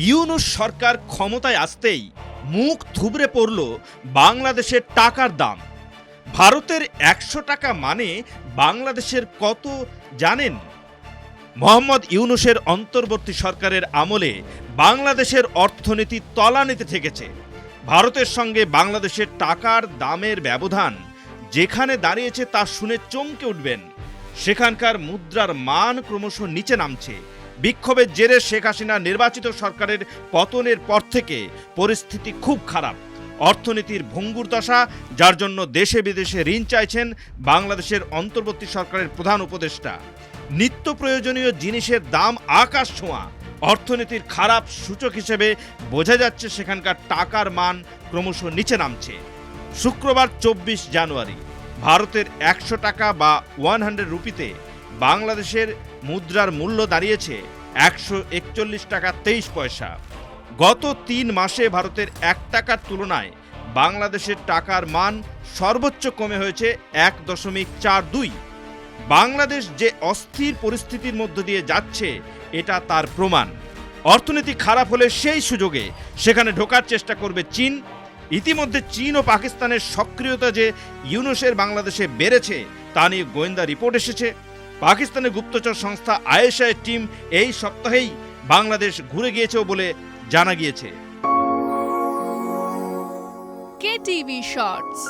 ইউনূস সরকার ক্ষমতায় আসতেই মুখ থুবড়ে পড়ল বাংলাদেশের টাকার দাম। ভারতের ১০০ টাকা মানে বাংলাদেশের কত জানেন? মোহাম্মদ ইউনূসের অন্তর্বর্তী সরকারের আমলে বাংলাদেশের অর্থনীতি তলানিতে ঠেকেছে। ভারতের সঙ্গে বাংলাদেশের টাকার দামের ব্যবধান যেখানে দাঁড়িয়েছে তা শুনে চমকে উঠবেন। সেখানকার মুদ্রার মান ক্রমশ নিচে নামছে। বিক্ষোভের জেরে শেখ হাসিনা নির্বাচিত সরকারের পতনের পর থেকে পরিস্থিতি খুব খারাপ। অর্থনীতির ভঙ্গুর দশা, যার জন্য দেশে বিদেশে ঋণ চাইছেন বাংলাদেশের অন্তর্বর্তী সরকারের প্রধান উপদেষ্টা। নিত্য প্রয়োজনীয় জিনিসের দাম আকাশ ছোঁয়া। অর্থনীতির খারাপ সূচক হিসেবে বোঝা যাচ্ছে সেখানকার টাকার মান ক্রমশ নিচে নামছে। শুক্রবার ২৪ জানুয়ারি ভারতের ১০০ টাকা বা 100 রুপিতে বাংলাদেশের মুদ্রার মূল্য দাঁড়িয়েছে ১৪১ টাকা ২৩ পয়সা। গত ৩ মাসে ভারতের ১ টাকার তুলনায় বাংলাদেশের টাকার মান সর্বোচ্চ কমে হয়েছে ১.৪২। বাংলাদেশ যে অস্থির পরিস্থিতির মধ্য দিয়ে যাচ্ছে এটা তার প্রমাণ। অর্থনীতি খারাপ হলে সেই সুযোগে সেখানে ঢোকার চেষ্টা করবে চীন। ইতিমধ্যে চীন ও পাকিস্তানের সক্রিয়তা যে ইউনূসের বাংলাদেশে বেড়েছে তা নিয়ে গোয়েন্দা রিপোর্ট এসেছে। পাকিস্তানের গুপ্তচর সংস্থা আয়েশার টিম এই সপ্তাহেই বাংলাদেশ ঘুরে গিয়েছে বলে জানা গিয়েছে। KTV Shorts।